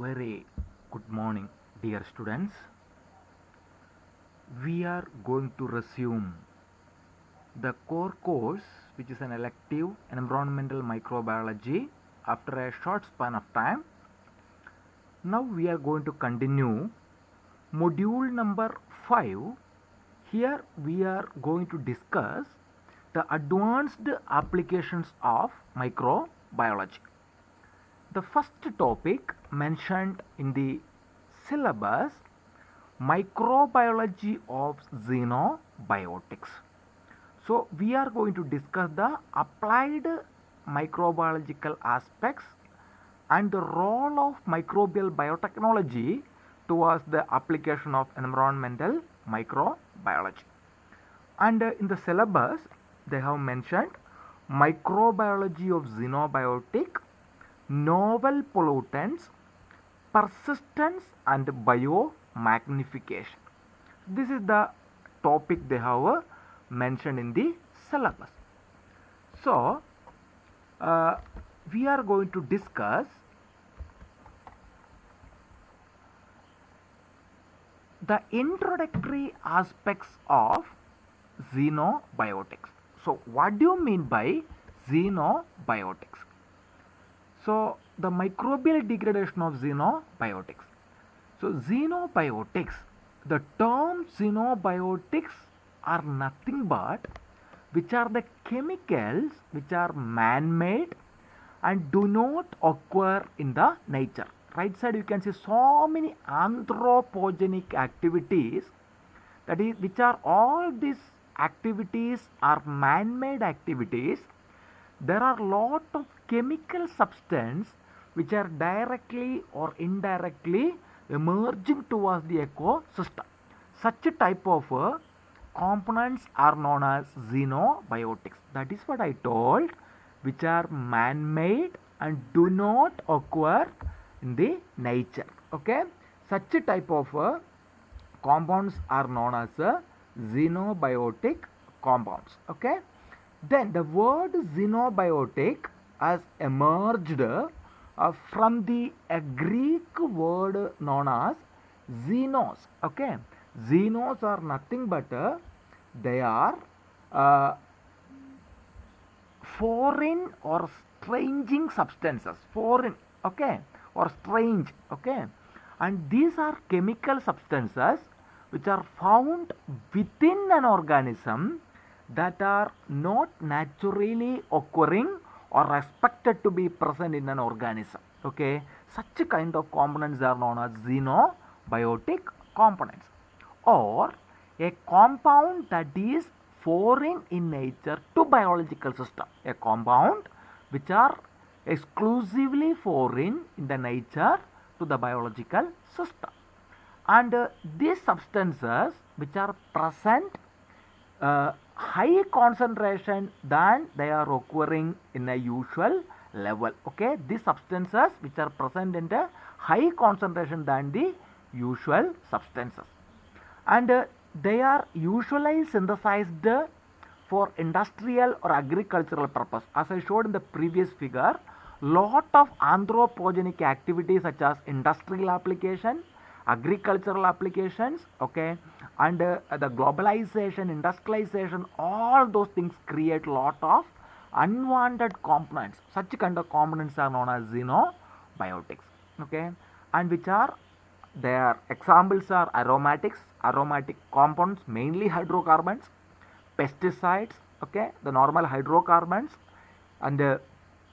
Very good morning, dear students. We are going to resume the core course, which is an elective environmental microbiology, after a short span of time. Now we are going to continue module number 5. Here we are going to discuss the advanced applications of microbiology. The first topic mentioned in the syllabus, microbiology of xenobiotics. So we are going to discuss the applied microbiological aspects and the role of microbial biotechnology towards the application of environmental microbiology. And in the syllabus they have mentioned microbiology of xenobiotic, novel pollutants, persistence and biomagnification. This is the topic they have mentioned in the syllabus. So we are going to discuss the introductory aspects of xenobiotics. So what do you mean by xenobiotics? So the microbial degradation of xenobiotics. So xenobiotics, the term xenobiotics are nothing but which are the chemicals which are man-made and do not occur in the nature. Right side you can see so many anthropogenic activities, that is, which are all these activities are man-made activities. There are lot of chemical substance which are directly or indirectly emerging towards the ecosystem. Such a type of components are known as xenobiotics. That is what I told, which are man-made and do not occur in the nature. Okay, such a type of compounds are known as xenobiotic compounds. Okay, then the word xenobiotic has emerged from the Greek word known as xenos. Okay, xenos are nothing but they are foreign or stranging substances, foreign, okay, or strange, okay, and these are chemical substances which are found within an organism that are not naturally occurring or expected to be present in an organism. Okay, such a kind of components are known as xenobiotic components, or a compound that is foreign in nature to biological system, a compound which are exclusively foreign in the nature to the biological system. And these substances which are present high concentration than they are occurring in a usual level. Okay, these substances which are present in the high concentration than the usual substances, and they are usually synthesized for industrial or agricultural purpose. As I showed in the previous figure, lot of anthropogenic activities such as industrial application, agricultural applications, okay, and the globalization, industrialization, all those things create lot of unwanted components. Such kind of components are known as xenobiotics. Okay, and which are their examples are aromatics, aromatic compounds, mainly hydrocarbons, pesticides, okay, the normal hydrocarbons, and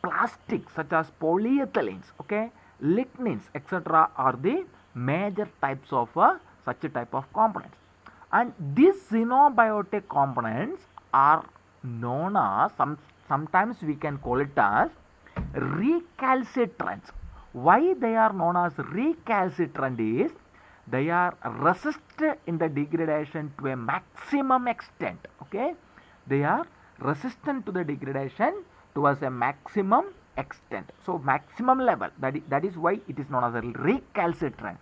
plastics such as polyethylenes, okay, lignins, etc. are the major types of such a type of components. And these xenobiotic components are known as, sometimes we can call it as recalcitrants. Why they are known as recalcitrant is they are resistant in the degradation to a maximum extent. Okay, they are resistant to the degradation towards a maximum extent. So maximum level, that is why it is known as a recalcitrant.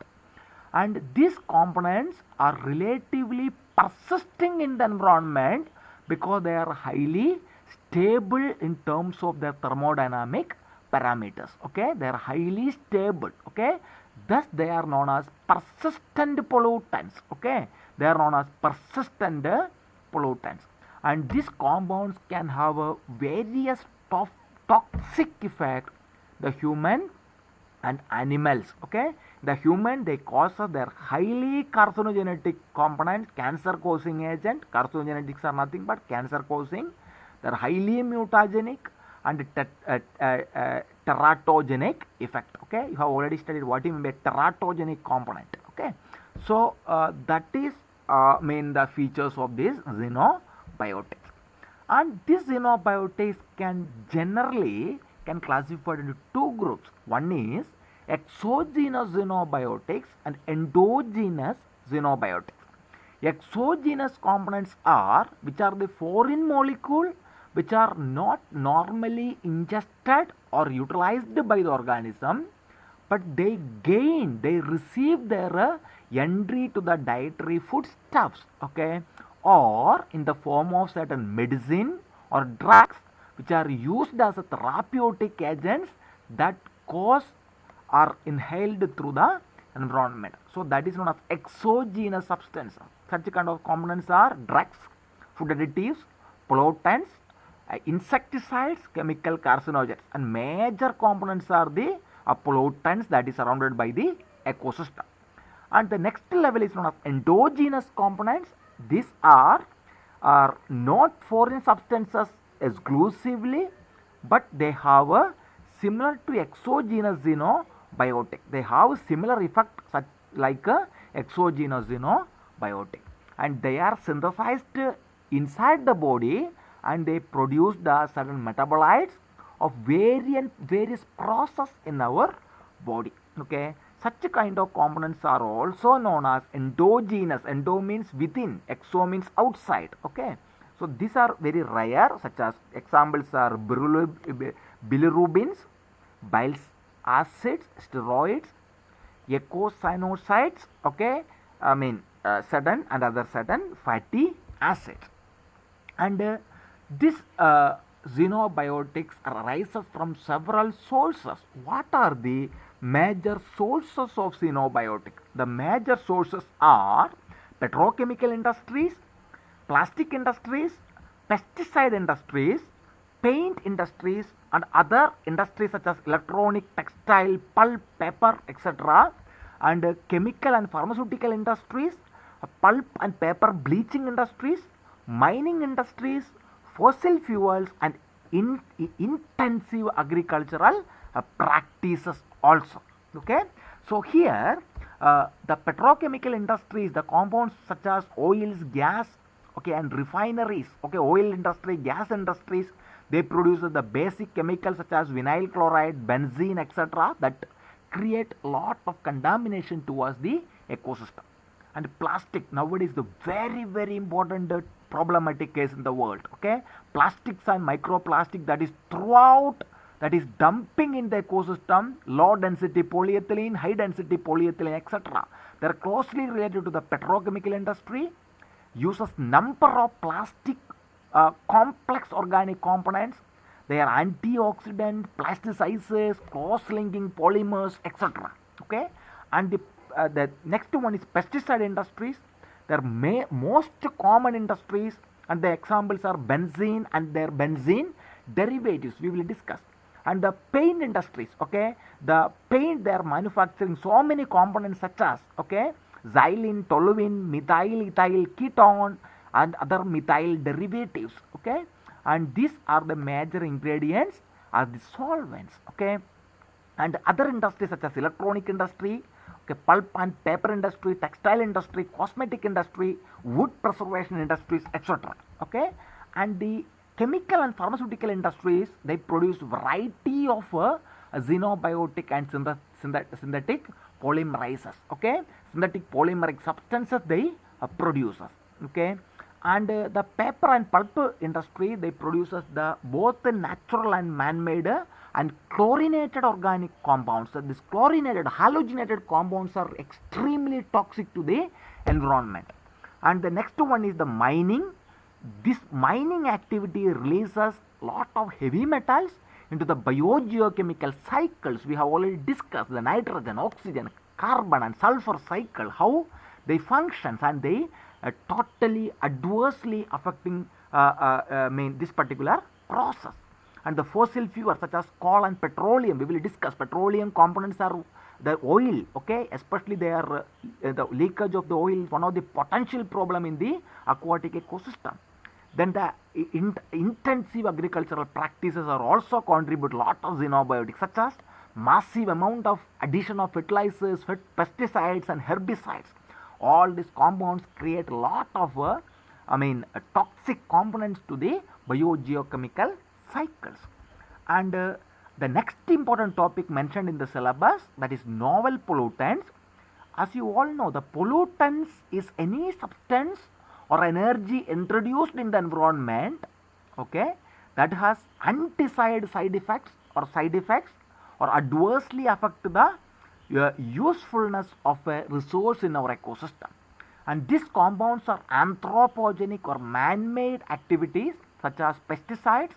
And these components are relatively persisting in the environment because they are highly stable in terms of their thermodynamic parameters. Okay, they are highly stable. Okay, Thus, they are known as persistent pollutants. Okay, they are known as persistent pollutants, and these compounds can have a various toxic effect the human and animals. Okay, the human, they cause their highly carcinogenic components, cancer causing agent. Carcinogenetics are nothing but cancer causing. They are highly mutagenic and teratogenic effect. Okay, you have already studied what you mean by teratogenic component. Okay, so that is mean the features of this xenobiotics, and these xenobiotics can generally classified into two groups. One is exogenous xenobiotics and endogenous xenobiotics. Exogenous components are which are the foreign molecule which are not normally ingested or utilized by the organism, but they receive their entry to the dietary foodstuffs, okay, or in the form of certain medicine or drugs which are used as a therapeutic agents that cause or inhaled through the environment. So that is known as exogenous substances. Such kind of components are drugs, food additives, pollutants, insecticides, chemical carcinogens, and major components are the pollutants that is surrounded by the ecosystem. And the next level is known as endogenous components. These are not foreign substances exclusively, but they have a similar to exogenous xenobiotic. They have similar effect such like a exogenous xenobiotic, and they are synthesized inside the body, and they produce the certain metabolites of various process in our body. Okay, such kind of components are also known as endogenous. Endo means within, exo means outside. Okay, so these are very rare, such as examples are bilirubins, bile acids, steroids, eicosanoids, okay, certain and other certain fatty acids. And this xenobiotics arises from several sources. What are the major sources of xenobiotic? The major sources are petrochemical industries, plastic industries, pesticide industries, paint industries, and other industries such as electronic, textile, pulp, paper, etc. And chemical and pharmaceutical industries, pulp and paper bleaching industries, mining industries, fossil fuels, and intensive agricultural practices also. Okay, so here the petrochemical industries, the compounds such as oils, gas, okay, and refineries, okay, oil industry, gas industries, they produce the basic chemicals such as vinyl chloride, benzene, etc. that create a lot of contamination towards the ecosystem. And plastic, nowadays the very important problematic case in the world. Okay, plastics and microplastic that is throughout, that is dumping in the ecosystem, low density polyethylene, high density polyethylene, etc. They are closely related to the petrochemical industry, uses number of plastic complex organic components. They are antioxidant, plasticizers, cross-linking polymers, etc. Okay, and the next one is pesticide industries. They are most common industries, and the examples are benzene and their benzene derivatives. We will discuss. And the paint industries. Okay, the paint, they are manufacturing so many components such as, okay, xylene, toluene, methyl ethyl ketone, and other methyl derivatives. Okay, and these are the major ingredients are the solvents. Okay, and other industries such as electronic industry, okay, pulp and paper industry, textile industry, cosmetic industry, wood preservation industries, etc. Okay, and the chemical and pharmaceutical industries, they produce variety of xenobiotic and synthetic polymerizers. Okay, synthetic polymeric substances they produces. Okay, and the paper and pulp industry, they produces the both the natural and man-made and chlorinated organic compounds. So these chlorinated, halogenated compounds are extremely toxic to the environment. And the next one is the mining. This mining activity releases lot of heavy metals into the biogeochemical cycles. We have already discussed the nitrogen, oxygen, carbon and sulfur cycle, how they functions, and they totally adversely affecting this particular process. And the fossil fuels such as coal and petroleum, we will discuss. Petroleum components are the oil, okay, especially the leakage of the oil is one of the potential problem in the aquatic ecosystem. Then the intensive agricultural practices are also contribute lot of xenobiotics, such as massive amount of addition of fertilizers, pesticides and herbicides. All these compounds create a lot of toxic components to the biogeochemical cycles. And the next important topic mentioned in the syllabus, that is novel pollutants. As you all know, the pollutants is any substance or energy introduced in the environment, okay, that has undesired side effects or adversely affect the usefulness of a resource in our ecosystem. And these compounds are anthropogenic or man-made activities such as pesticides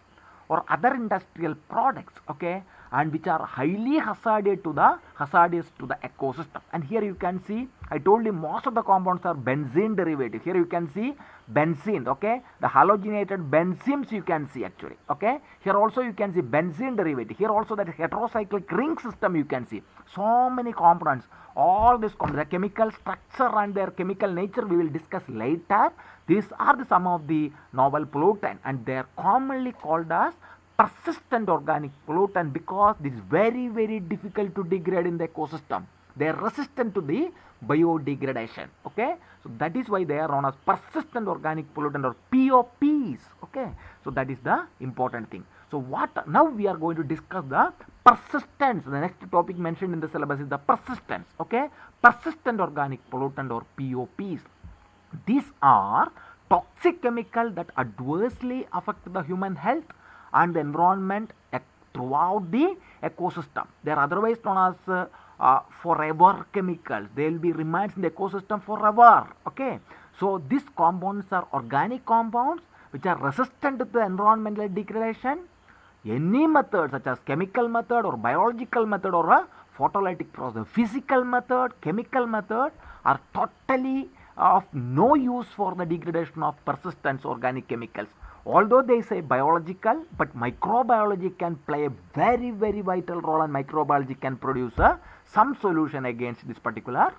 or other industrial products, okay, and which are highly hazardous to the ecosystem. And here you can see, I told you most of the compounds are benzene derivative. Here you can see benzene, okay, the halogenated benzenes you can see actually, okay. Here also you can see benzene derivative. Here also that heterocyclic ring system you can see. So many components, all these components, the chemical structure and their chemical nature we will discuss later. These are some of the novel pollutants, and they are commonly called as persistent organic pollutant because it is very, very difficult to degrade in the ecosystem. They are resistant to the biodegradation, okay. So that is why they are known as persistent organic pollutant or POPs, okay. So that is the important thing. So what now we are going to discuss the persistence. The next topic mentioned in the syllabus is the persistence, okay. Persistent organic pollutant or POPs. These are toxic chemicals that adversely affect the human health and the environment throughout the ecosystem. They are otherwise known as forever chemicals. They will be remains in the ecosystem forever, okay. So these compounds are organic compounds which are resistant to the environmental degradation. Any method such as chemical method or biological method or a photolytic process, physical method, chemical method are totally of no use for the degradation of persistent organic chemicals. Although they say biological, but microbiology can play a very, very vital role, and microbiology can produce some solution against this particular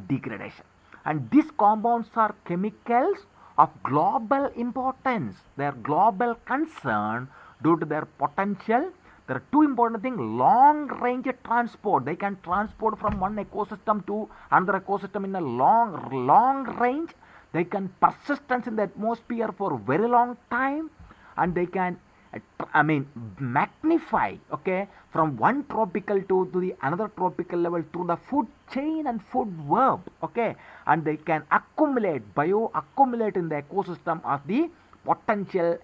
degradation. And these compounds are chemicals of global importance. They are global concern due to their potential. There are two important things: long range transport. They can transport from one ecosystem to another ecosystem in a long range. They can persistence in the atmosphere for a very long time, and they can magnify, okay, from one tropical to the another tropical level through the food chain and food web, okay, and they can accumulate in the ecosystem as the potential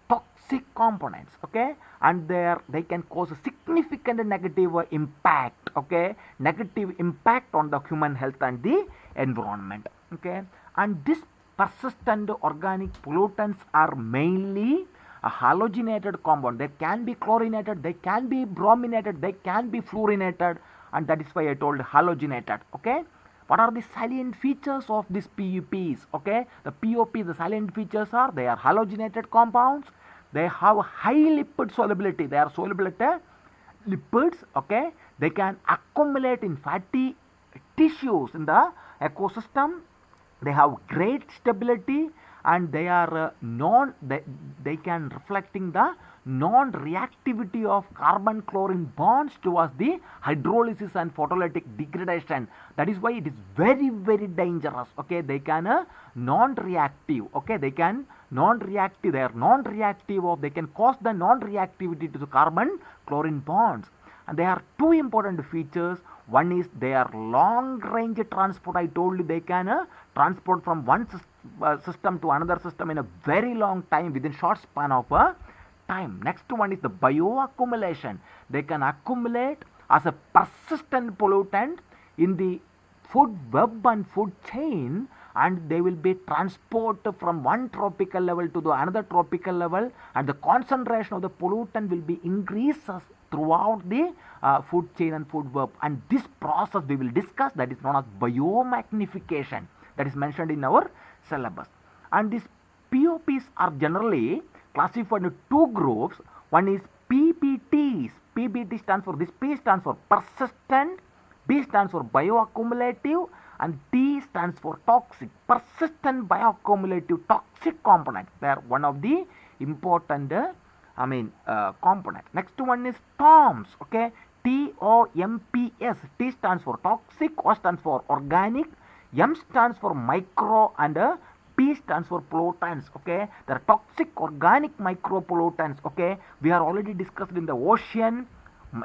toxic components, okay, and they can cause a significant negative impact, okay, negative impact on the human health and the environment, okay. And these persistent organic pollutants are mainly a halogenated compound. They can be chlorinated, they can be brominated, they can be fluorinated, and that is why I told halogenated, okay. What are the salient features of these PUPs, okay? The POPs, the salient features are they are halogenated compounds, they have high lipid solubility, they are soluble at lipids, okay. They can accumulate in fatty tissues in the ecosystem. They have great stability, and they are they can reflecting the non-reactivity of carbon-chlorine bonds towards the hydrolysis and photolytic degradation. That is why it is very, very dangerous, okay. They can non-reactive, okay, they can non-reactive, they are non-reactive, or they can cause the non-reactivity to the carbon-chlorine bonds. And there are two important features. One is they are long range transport. I told you they can transport from one system to another system in a very long time, within short span of time. Next one is the bioaccumulation. They can accumulate as a persistent pollutant in the food web and food chain, and they will be transported from one tropical level to the another tropical level, and the concentration of the pollutant will be increased throughout the food chain and food web, and this process we will discuss, that is known as biomagnification, that is mentioned in our syllabus. And these POPs are generally classified into two groups. One is PBTs. PBT stands for, this P stands for persistent, B stands for bioaccumulative, and T stands for toxic. Persistent bioaccumulative toxic component, they are one of the important component. Next one is TOMS. Okay, TOMPS. T stands for toxic, O stands for organic, M stands for micro, and P stands for pollutants. Okay, there are toxic organic micropollutants. Okay, we are already discussed in the ocean.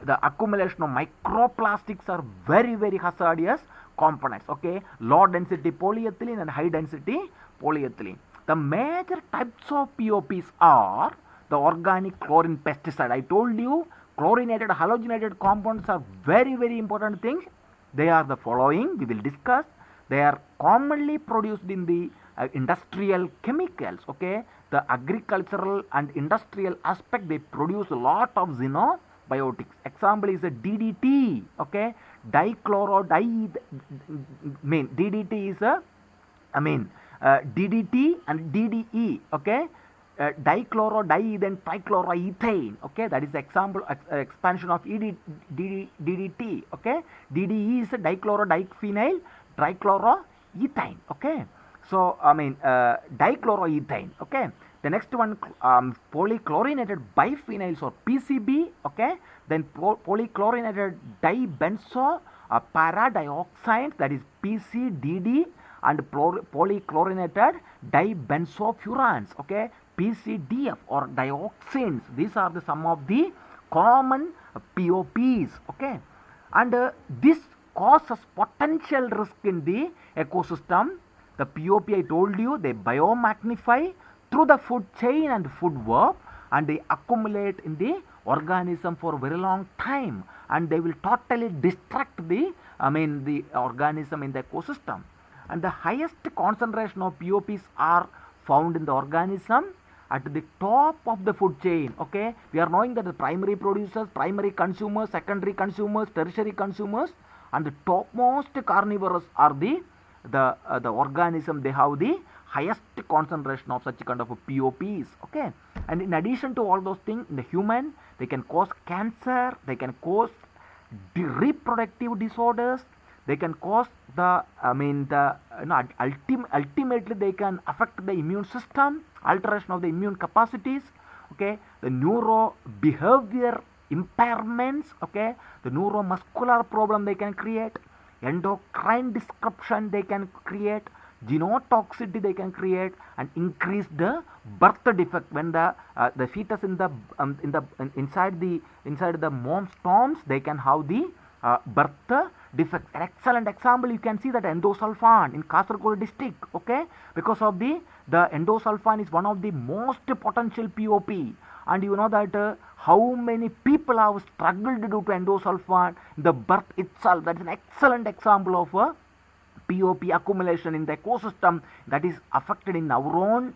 The accumulation of microplastics are very, very hazardous components. Okay, low density polyethylene and high density polyethylene. The major types of POPs are the organic chlorine pesticide. I told you chlorinated, halogenated compounds are very, very important things. They are the following, we will discuss. They are commonly produced in the industrial chemicals. Okay, the agricultural and industrial aspect, they produce a lot of xenobiotics. Example is a DDT. Okay, DDT is a DDT and DDE. Okay, dichlorodiethane trichloroethane. Okay, that is the example expansion of DDT. Okay, DDE is a dichlorodiephenyl trichloroethane. Okay, so dichloroethane. Okay, the next one polychlorinated biphenyls or PCB. Okay, then polychlorinated dibenzo paradioxide, that is PCDD, and polychlorinated dibenzofurans. Okay, PCDF or dioxins. These are the some of the common POPs. Okay, and this causes potential risk in the ecosystem. The POP, I told you, they biomagnify through the food chain and food web, and they accumulate in the organism for a very long time, and they will totally destruct the organism in the ecosystem. And the highest concentration of POPs are found in the organism at the top of the food chain. Okay, we are knowing that the primary producers, primary consumers, secondary consumers, tertiary consumers, and the topmost carnivores are the organism. They have the highest concentration of such kind of POPs. Okay, and in addition to all those things, in the human, they can cause cancer, they can cause reproductive disorders, they can cause ultimately they can affect the immune system, alteration of the immune capacities. Okay, the neurobehavior impairments. Okay, the neuromuscular problem they can create, endocrine disruption they can create, genotoxicity they can create, and increase the birth defect when the fetus inside the mom's toms, they can have the birth defects. An excellent example, you can see that endosulfan in Kasaragod district. Okay, because of the endosulfan is one of the most potential POP, and you know that how many people have struggled due to endosulfan, the birth itself. That is an excellent example of a POP accumulation in the ecosystem that is affected in our own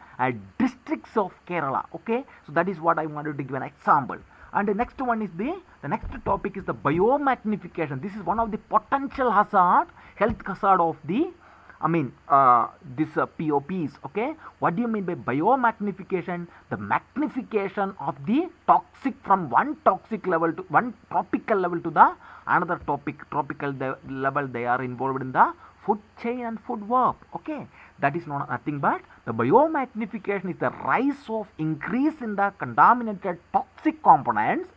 districts of Kerala. Okay, so that is what I wanted to give an example. And the next one is the next topic is the biomagnification. This is one of the potential hazard, health hazard of the this POPs. Okay, what do you mean by biomagnification? The magnification of the toxic from one toxic level to one tropical level to the another tropical level. They are involved in the food chain and food web. Okay, that is nothing but the biomagnification is the rise of increase in the contaminated toxic components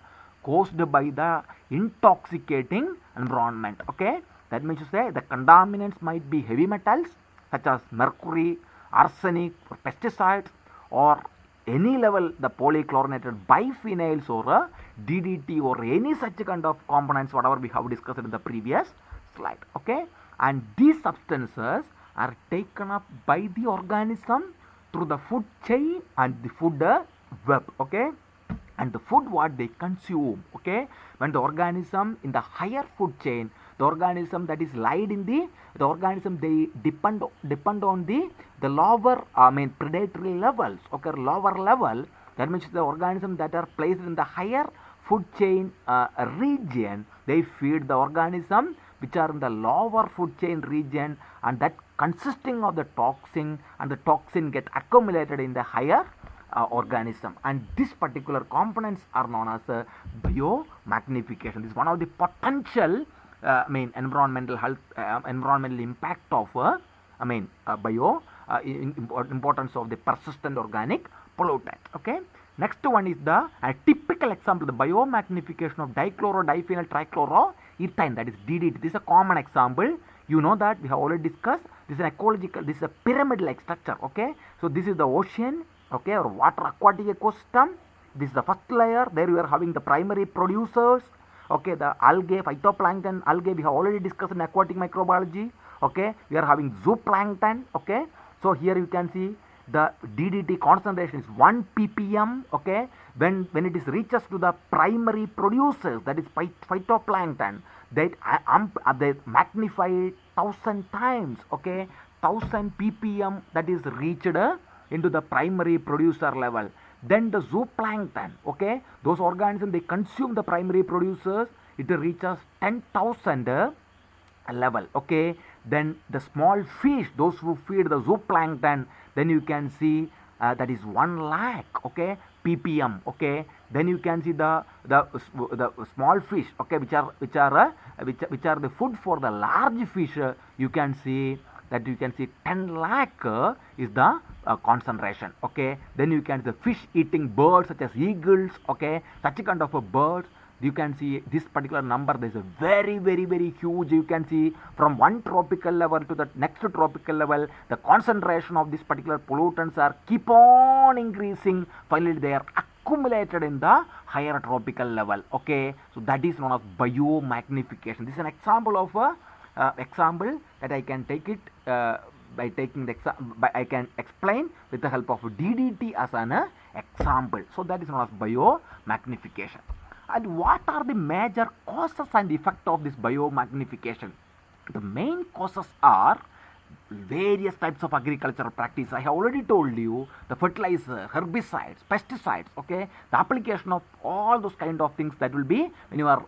caused by the intoxicating environment. Okay, that means to say the contaminants might be heavy metals such as mercury, arsenic, or pesticides, or any level the polychlorinated biphenyls or DDT or any such kind of components, whatever we have discussed in the previous slide. Okay, and these substances are taken up by the organism through the food chain and the food web. Okay, and the food what they consume. Okay, when the organism in the higher food chain, the organism that is lied in the organism, they depend on the lower predatory levels. Okay, lower level, that means the organism that are placed in the higher food chain region, they feed the organism which are in the lower food chain region, and that consisting of the toxin, and the toxin get accumulated in the higher organism, and this particular components are known as biomagnification. This is one of the potential environmental health, environmental impact of importance of the persistent organic pollutant. Okay. Next one is the typical example, the biomagnification of dichloro-diphenyl trichloroethane, that is DDT. This is a common example. You know that we have already discussed. This is an ecological, this is a pyramid-like structure. Okay. So this is the ocean, okay, or water aquatic ecosystem. This is the first layer. There we are having the primary producers. Okay, the algae, phytoplankton, algae we have already discussed in aquatic microbiology. Okay, we are having zooplankton. Okay, so here you can see the DDT concentration is 1 ppm. Okay, when it is reaches to the primary producers, that is phytoplankton, that they magnify 1000 times. Okay, 1000 ppm, that is reached into the primary producer level. Then the zooplankton, okay, those organisms, they consume the primary producers, it reaches 10,000 level. Okay, then the small fish, those who feed the zooplankton, then you can see that is 1 lakh, okay, ppm. Okay, then you can see the small fish, okay, which are the food for the large fish. You can see 10 lakh is the concentration. Okay, then you can see the fish eating birds such as eagles. Okay, such a kind of a birds. You can see this particular number, there is a very huge. You can see from one tropical level to the next tropical level, the concentration of this particular pollutants are keep on increasing. Finally they are accumulated in the higher tropical level. Okay, so that is known as biomagnification. This is an example of example that I can take it by taking the I can explain with the help of DDT as an example. So that is known as biomagnification. And what are the major causes and effect of this biomagnification? The main causes are various types of agricultural practice. I have already told you the fertilizer, herbicides, pesticides. Okay, the application of all those kind of things that will be when you are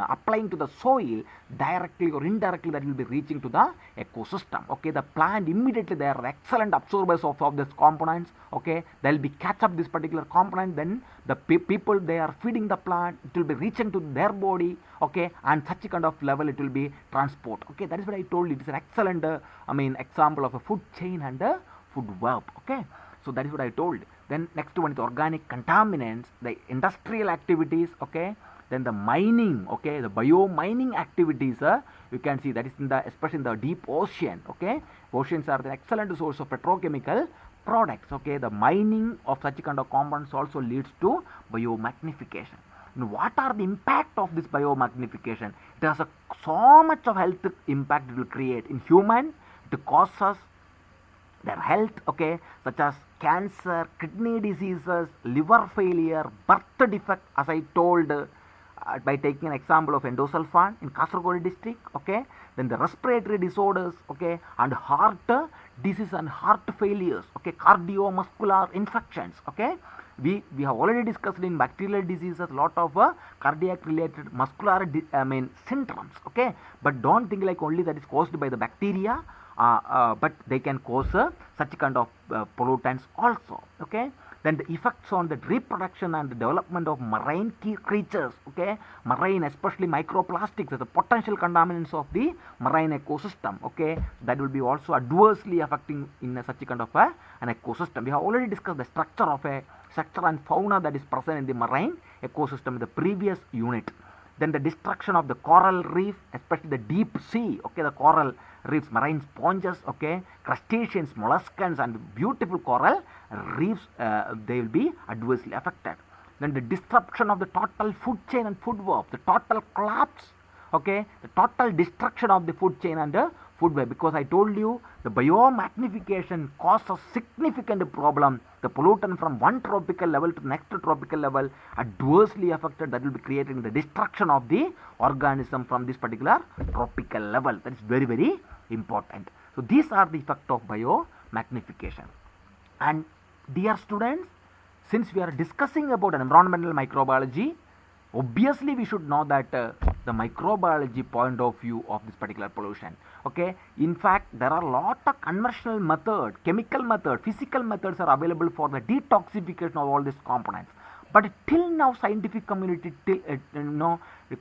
applying to the soil directly or indirectly, that will be reaching to the ecosystem. Okay, the plant immediately, they are excellent absorbers of these components. Okay, they will be catch up this particular component, then the people, they are feeding the plant, it will be reaching to their body. Okay, and such a kind of level it will be transport. Okay, that is what I told you. It is an excellent example of a food chain and a food web. Okay, so that is what I told. Then next one is organic contaminants, the industrial activities. Okay, then the mining. Okay, the bio-mining activities. You can see that is especially in the deep ocean. Okay, oceans are the excellent source of petrochemical products. Okay, the mining of such kind of compounds also leads to biomagnification. And what are the impact of this biomagnification? It has so much of health impact it will create in human. It causes their health, okay, such as cancer, kidney diseases, liver failure, birth defect, as I told by taking an example of endosulfan in Kasaragod district. Okay, then the respiratory disorders, okay, and heart disease and heart failures. Okay, cardiovascular infections. Okay, we have already discussed in bacterial diseases a lot of cardiac related muscular symptoms. Okay, but don't think like only that is caused by the bacteria, but they can cause such kind of pollutants also. Okay, then the effects on the reproduction and the development of marine creatures. Okay, marine, especially microplastics, the potential contaminants of the marine ecosystem. Okay, that will be also adversely affecting in such a kind of an ecosystem. We have already discussed the structure and fauna that is present in the marine ecosystem in the previous unit. Then the destruction of the coral reef, especially the deep sea. Okay, the coral reefs, marine sponges, okay, crustaceans, molluscans, and beautiful coral reefs, they will be adversely affected. Then the disruption of the total food chain and food web, the total collapse, okay, the total destruction of the food chain and the food web, because I told you the biomagnification causes significant problem. The pollutant from one tropical level to the next tropical level adversely affected, that will be creating the destruction of the organism from this particular tropical level. That is very important. So these are the effect of biomagnification. And dear students, since we are discussing about environmental microbiology, obviously we should know that the microbiology point of view of this particular pollution. Okay, in fact there are a lot of conventional methods, chemical methods, physical methods are available for the detoxification of all these components, but till now scientific community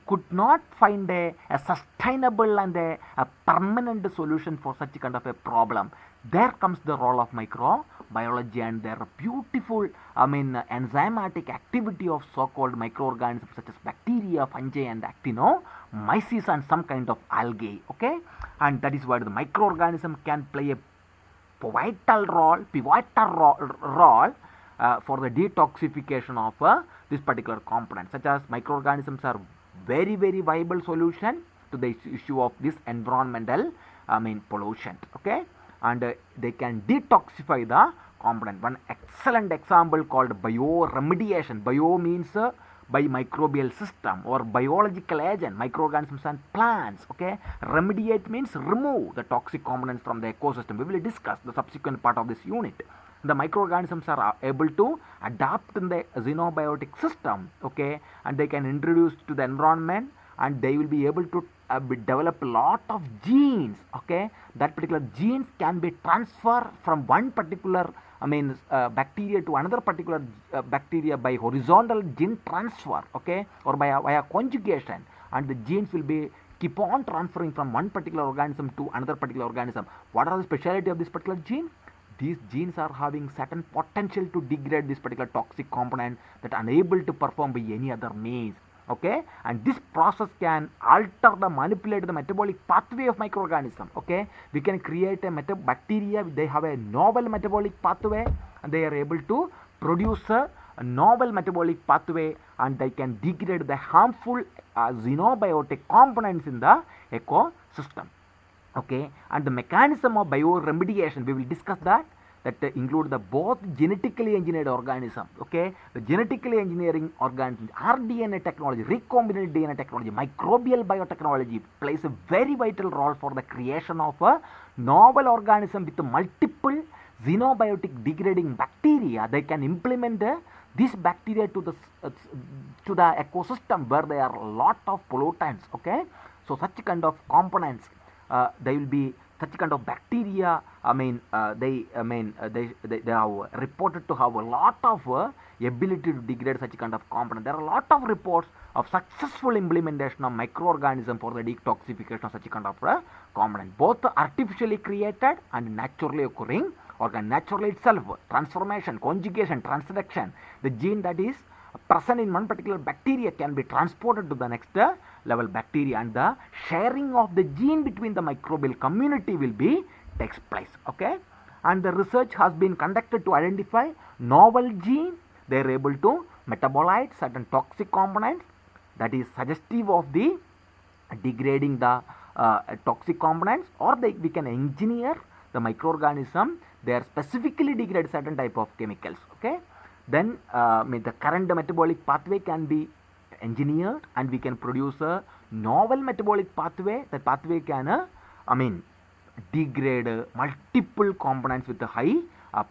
could not find a sustainable and a permanent solution for such kind of a problem. There comes the role of microbiology and their beautiful enzymatic activity of so-called microorganisms such as bacteria, fungi and actinomyces and some kind of algae. Okay, and that is why the microorganism can play a pivotal role for the detoxification of this particular component. Such as microorganisms are very viable solution to the issue of this environmental pollution. Okay, and they can detoxify the component. One excellent example called bioremediation. Bio means by microbial system or biological agent, microorganisms and plants. Okay, remediate means remove the toxic components from the ecosystem. We will discuss the subsequent part of this unit. The microorganisms are able to adapt in the xenobiotic system. Okay, and they can introduce to the environment, and they will be able to develop a lot of genes. Okay, that particular genes can be transferred from one particular bacteria to another particular bacteria by horizontal gene transfer. Okay, or by via conjugation, and the genes will be keep on transferring from one particular organism to another particular organism. What are the speciality of this particular gene? These genes are having certain potential to degrade this particular toxic component that unable to perform by any other means. Okay, and this process can alter the manipulate the metabolic pathway of microorganism. Okay, we can create a bacteria, they have a novel metabolic pathway and they are able to produce a novel metabolic pathway, and they can degrade the harmful xenobiotic components in the ecosystem. Okay, and the mechanism of bioremediation, we will discuss that include the both genetically engineered organism. Okay, the genetically engineering organisms, rDNA technology, recombinant DNA technology, microbial biotechnology plays a very vital role for the creation of a novel organism with multiple xenobiotic degrading bacteria. They can implement this bacteria to the ecosystem where there are a lot of pollutants. Okay, so such kind of components, they will be such kind of bacteria. They have reported to have a lot of ability to degrade such kind of component. There are a lot of reports of successful implementation of microorganism for the detoxification of such kind of component, both artificially created and naturally occurring organ. Naturally itself, transformation, conjugation, transduction, the gene that is present in one particular bacteria can be transported to the next level bacteria, and the sharing of the gene between the microbial community will be takes place. Okay, and the research has been conducted to identify novel gene. They are able to metabolize certain toxic components that is suggestive of the degrading the toxic components, or we can engineer the microorganism. They are specifically degrade certain type of chemicals. Okay, then the current metabolic pathway can be engineered, and we can produce a novel metabolic pathway. That pathway can degrade multiple components with a high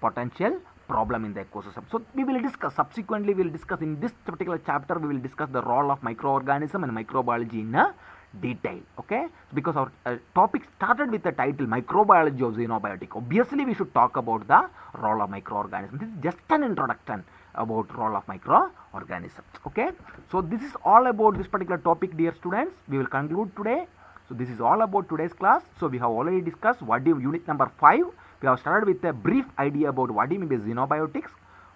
potential problem in the ecosystem. So we will discuss subsequently. We will discuss in this particular chapter. We will discuss the role of microorganism and microbiology in detail. Okay, because our topic started with the title Microbiology of Xenobiotic. Obviously we should talk about the role of microorganisms. This is just an introduction about role of microorganisms. Okay, so this is all about this particular topic, dear students. We will conclude today. So this is all about today's class. So we have already discussed what do unit number 5. We have started with a brief idea about what do you mean by xenobiotics.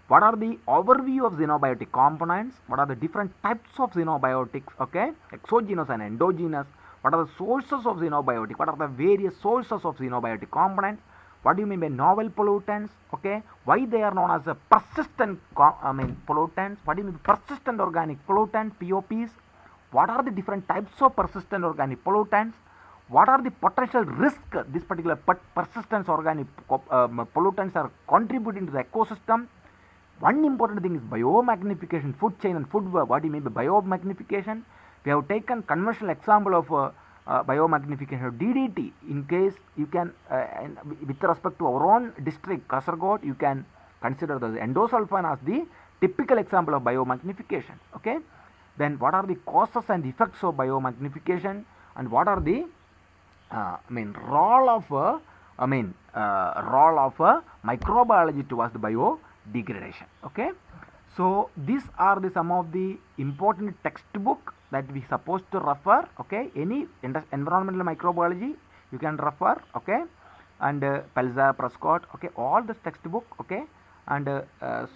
What are the overview of xenobiotic components? What are the different types of xenobiotics? Okay, exogenous and endogenous. What are the sources of xenobiotic? What are the various sources of xenobiotic components? What do you mean by novel pollutants? Okay, why they are known as a persistent pollutants? What do you mean by persistent organic pollutants, POPs? What are the different types of persistent organic pollutants? What are the potential risks this particular persistent organic pollutants are contributing to the ecosystem? One important thing is biomagnification, food chain and food web. What do you mean by biomagnification? We have taken conventional example of biomagnification of DDT. In case you can, with respect to our own district, Kasaragod, you can consider the endosulfan as the typical example of biomagnification. Okay, then what are the causes and effects of biomagnification, and what are the role of microbiology towards the biodegradation. Okay, so these are the some of the important textbook that we supposed to refer. Okay, any environmental microbiology you can refer. Okay, and Pelza, Prescott. Okay, all this textbook. Okay, and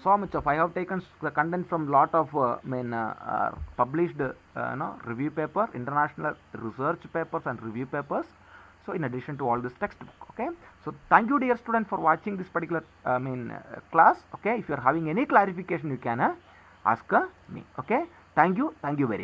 so much of I have taken the content from lot of published review paper, international research papers and review papers. So in addition to all this textbook. Okay, so thank you dear student for watching this particular class. Okay, if you are having any clarification you can ask me. Okay, thank you very much.